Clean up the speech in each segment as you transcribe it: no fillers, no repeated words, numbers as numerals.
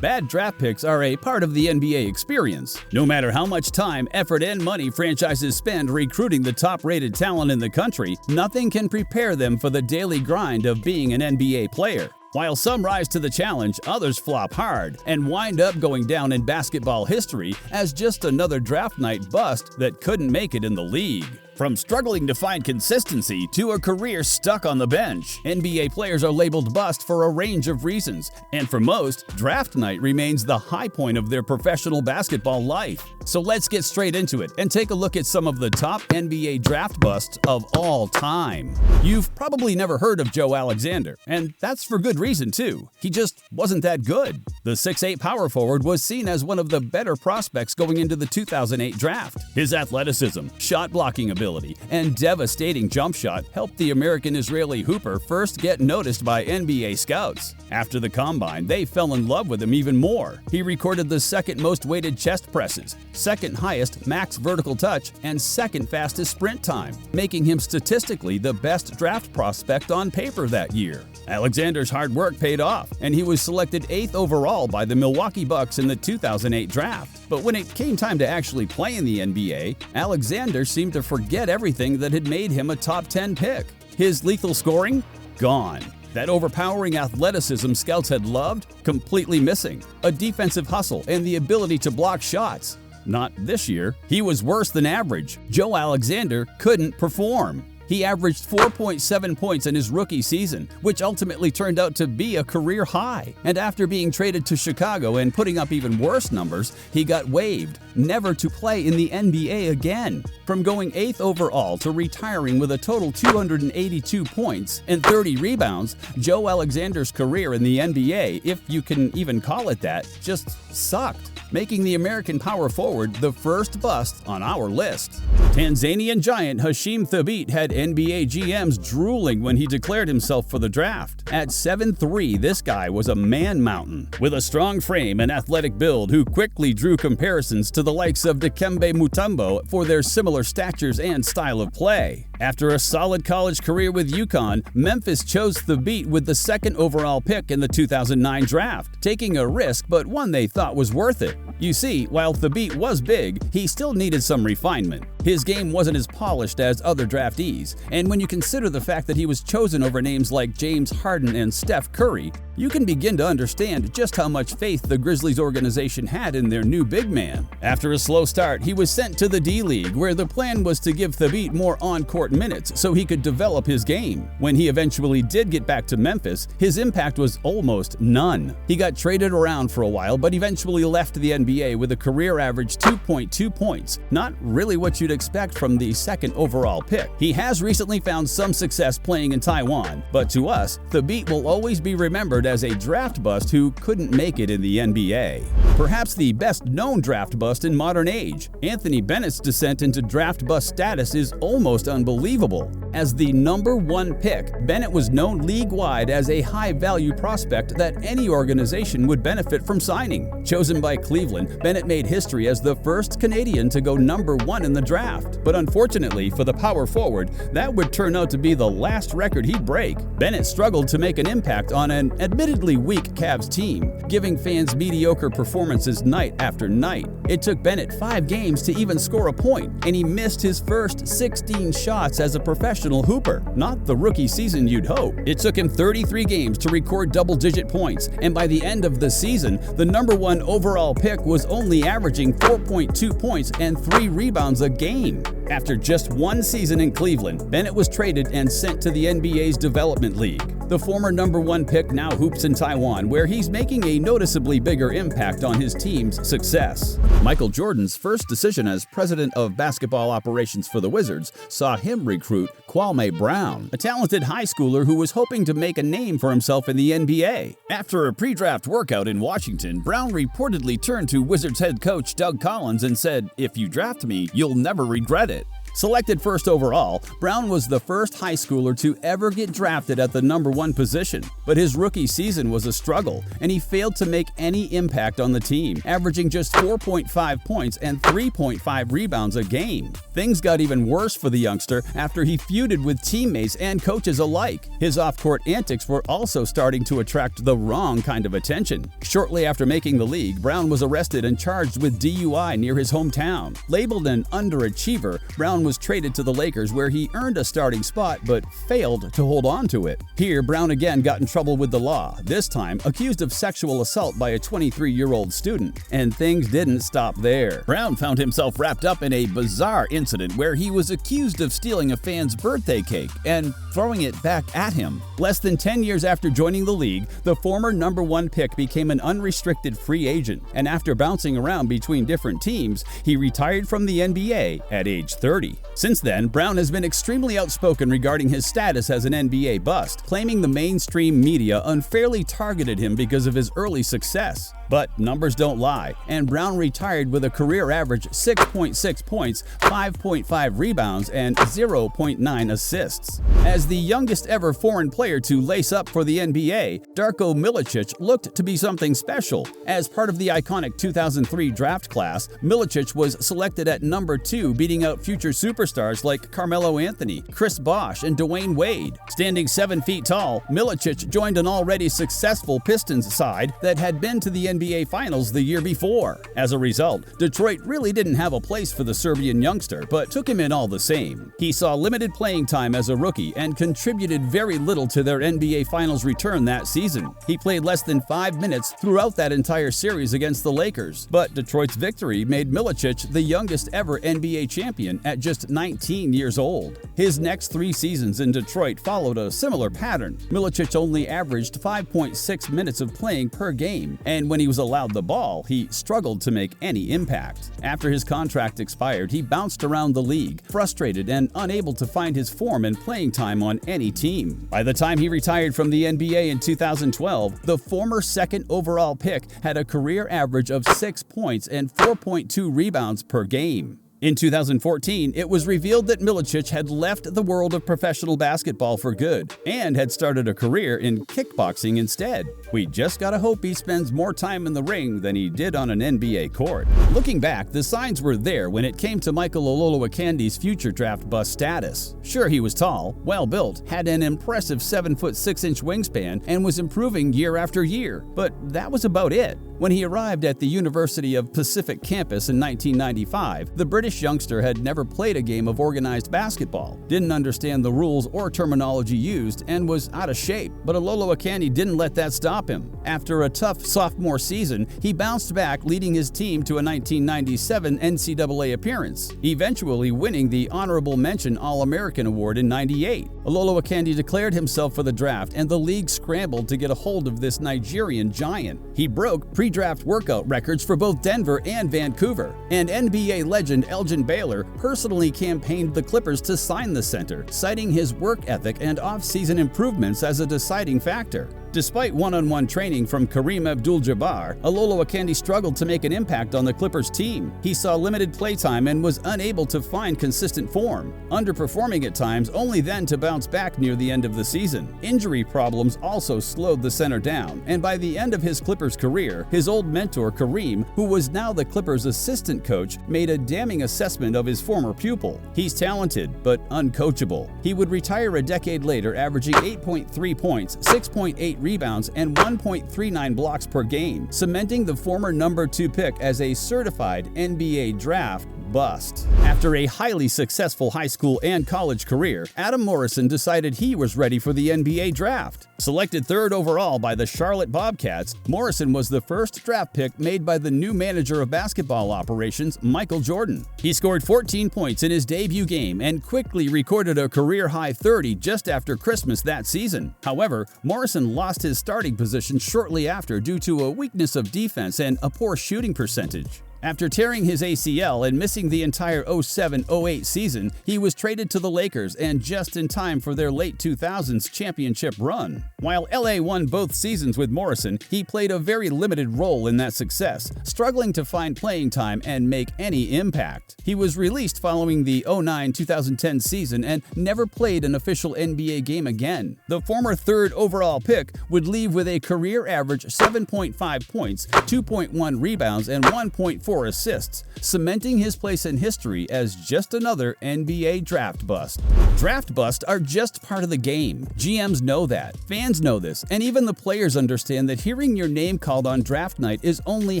Bad draft picks are a part of the NBA experience. No matter how much time, effort, and money franchises spend recruiting the top-rated talent in the country, nothing can prepare them for the daily grind of being an NBA player. While some rise to the challenge, others flop hard and wind up going down in basketball history as just another draft night bust that couldn't make it in the league. From struggling to find consistency to a career stuck on the bench, NBA players are labeled bust for a range of reasons, and for most, draft night remains the high point of their professional basketball life. So let's get straight into it and take a look at some of the top NBA draft busts of all time. You've probably never heard of Joe Alexander, and that's for good reason too. He just wasn't that good. The 6'8" power forward was seen as one of the better prospects going into the 2008 draft. His athleticism, shot blocking ability, and devastating jump shot helped the American-Israeli hooper first get noticed by NBA scouts. After the combine, they fell in love with him even more. He recorded the second most weighted chest presses, second highest max vertical touch, and second fastest sprint time, making him statistically the best draft prospect on paper that year. Alexander's hard work paid off, and he was selected 8th overall by the Milwaukee Bucks in the 2008 draft. But when it came time to actually play in the NBA, Alexander seemed to forget everything that had made him a top 10 pick. His lethal scoring? Gone. That overpowering athleticism scouts had loved? Completely missing. A defensive hustle and the ability to block shots? Not this year. He was worse than average. Joe Alexander couldn't perform. He averaged 4.7 points in his rookie season, which ultimately turned out to be a career high. And after being traded to Chicago and putting up even worse numbers, he got waived, never to play in the NBA again. From going 8th overall to retiring with a total 282 points and 30 rebounds, Joe Alexander's career in the NBA, if you can even call it that, just sucked, making the American power forward the first bust on our list. Tanzanian giant Hashim Thabit had NBA GMs drooling when he declared himself for the draft. At 7'3", this guy was a man-mountain, with a strong frame and athletic build who quickly drew comparisons to the likes of Dikembe Mutombo for their similar statures and style of play. After a solid college career with UConn, Memphis chose Thabit with the 2nd overall pick in the 2009 draft, taking a risk but one they thought was worth it. You see, while Thabit was big, he still needed some refinement. His game wasn't as polished as other draftees, and when you consider the fact that he was chosen over names like James Harden and Steph Curry, you can begin to understand just how much faith the Grizzlies organization had in their new big man. After a slow start, he was sent to the D-League, where the plan was to give Thabit more on-court minutes so he could develop his game. When he eventually did get back to Memphis, his impact was almost none. He got traded around for a while, but eventually left the NBA with a career average 2.2 points. Not really what you'd expect from the 2nd overall pick. He has recently found some success playing in Taiwan, but to us, Thabit will always be remembered as a draft bust who couldn't make it in the NBA. Perhaps the best-known draft bust in modern age, Anthony Bennett's descent into draft bust status is almost unbelievable. As the number 1 pick, Bennett was known league-wide as a high-value prospect that any organization would benefit from signing. Chosen by Cleveland, Bennett made history as the first Canadian to go number 1 in the draft. But unfortunately for the power forward, that would turn out to be the last record he'd break. Bennett struggled to make an impact on an admittedly weak Cavs team, giving fans mediocre performances night after night. It took Bennett 5 games to even score a point, and he missed his first 16 shots as a professional hooper, not the rookie season you'd hope. It took him 33 games to record double-digit points, and by the end of the season, the number 1 overall pick was only averaging 4.2 points and 3 rebounds a game. After just 1 season in Cleveland, Bennett was traded and sent to the NBA's Development League. The former number 1 pick now hoops in Taiwan, where he's making a noticeably bigger impact on his team's success. Michael Jordan's first decision as president of basketball operations for the Wizards saw him recruit Kwame Brown, a talented high schooler who was hoping to make a name for himself in the NBA. After a pre-draft workout in Washington, Brown reportedly turned to Wizards head coach Doug Collins and said, "If you draft me, you'll never regret it." Selected first overall, Brown was the first high schooler to ever get drafted at the number 1 position. But his rookie season was a struggle, and he failed to make any impact on the team, averaging just 4.5 points and 3.5 rebounds a game. Things got even worse for the youngster after he feuded with teammates and coaches alike. His off-court antics were also starting to attract the wrong kind of attention. Shortly after making the league, Brown was arrested and charged with DUI near his hometown. Labeled an underachiever, Brown was traded to the Lakers, where he earned a starting spot but failed to hold on to it. Here, Brown again got in trouble with the law, this time accused of sexual assault by a 23-year-old student. And things didn't stop there. Brown found himself wrapped up in a bizarre incident where he was accused of stealing a fan's birthday cake and throwing it back at him. Less than 10 years after joining the league, the former number 1 pick became an unrestricted free agent, and after bouncing around between different teams, he retired from the NBA at age 30. Since then, Brown has been extremely outspoken regarding his status as an NBA bust, claiming the mainstream media unfairly targeted him because of his early success. But numbers don't lie, and Brown retired with a career average 6.6 points, 5.5 rebounds, and 0.9 assists. As the youngest ever foreign player to lace up for the NBA, Darko Milicic looked to be something special. As part of the iconic 2003 draft class, Milicic was selected at number 2, beating out future superstars like Carmelo Anthony, Chris Bosh, and Dwayne Wade. Standing 7 feet tall, Milicic joined an already successful Pistons side that had been to the NBA Finals the year before. As a result, Detroit really didn't have a place for the Serbian youngster, but took him in all the same. He saw limited playing time as a rookie and contributed very little to their NBA Finals return that season. He played less than 5 minutes throughout that entire series against the Lakers, but Detroit's victory made Milicic the youngest ever NBA champion at just 19 years old. His next 3 seasons in Detroit followed a similar pattern. Milicic only averaged 5.6 minutes of playing per game, and when he was allowed the ball, he struggled to make any impact. After his contract expired, he bounced around the league, frustrated and unable to find his form and playing time on any team. By the time he retired from the NBA in 2012, the former second overall pick had a career average of 6 points and 4.2 rebounds per game. In 2014, it was revealed that Milicic had left the world of professional basketball for good and had started a career in kickboxing instead. We just gotta hope he spends more time in the ring than he did on an NBA court. Looking back, the signs were there when it came to Michael Ololuwakandi's future draft bust status. Sure, he was tall, well-built, had an impressive 7'6" wingspan, and was improving year after year, but that was about it. When he arrived at the University of Pacific campus in 1995, the British youngster had never played a game of organized basketball, didn't understand the rules or terminology used, and was out of shape. But Ololuwakandi didn't let that stop him. After a tough sophomore season, he bounced back, leading his team to a 1997 NCAA appearance, eventually winning the Honorable Mention All-American Award in '98. Ololuwakandi declared himself for the draft, and the league scrambled to get a hold of this Nigerian giant. He broke pre-draft workout records for both Denver and Vancouver, and NBA legend Elgin Baylor personally campaigned the Clippers to sign the center, citing his work ethic and off-season improvements as a deciding factor. Despite one-on-one training from Kareem Abdul-Jabbar, Ololuwakandi struggled to make an impact on the Clippers team. He saw limited playtime and was unable to find consistent form, underperforming at times, only then to bounce back near the end of the season. Injury problems also slowed the center down, and by the end of his Clippers career, his old mentor Kareem, who was now the Clippers' assistant coach, made a damning assessment of his former pupil. He's talented, but uncoachable. He would retire a decade later, averaging 8.3 points, 6.8 rebounds, and 1.39 blocks per game, cementing the former number 2 pick as a certified NBA draft bust. After a highly successful high school and college career, Adam Morrison decided he was ready for the NBA draft. Selected 3rd overall by the Charlotte Bobcats, Morrison was the first draft pick made by the new manager of basketball operations, Michael Jordan. He scored 14 points in his debut game and quickly recorded a career-high 30 just after Christmas that season. However, Morrison lost his starting position shortly after due to a weakness of defense and a poor shooting percentage. After tearing his ACL and missing the entire 07-08 season, he was traded to the Lakers and just in time for their late 2000s championship run. While LA won both seasons with Morrison, he played a very limited role in that success, struggling to find playing time and make any impact. He was released following the 09-2010 season and never played an official NBA game again. The former third overall pick would leave with a career average 7.5 points, 2.1 rebounds, and 1.4 assists, cementing his place in history as just another NBA draft bust. Draft busts are just part of the game. GMs know that, fans know this, and even the players understand that hearing your name called on draft night is only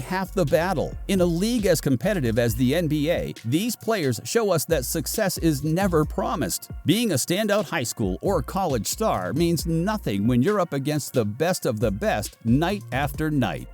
half the battle. In a league as competitive as the NBA, these players show us that success is never promised. Being a standout high school or college star means nothing when you're up against the best of the best night after night.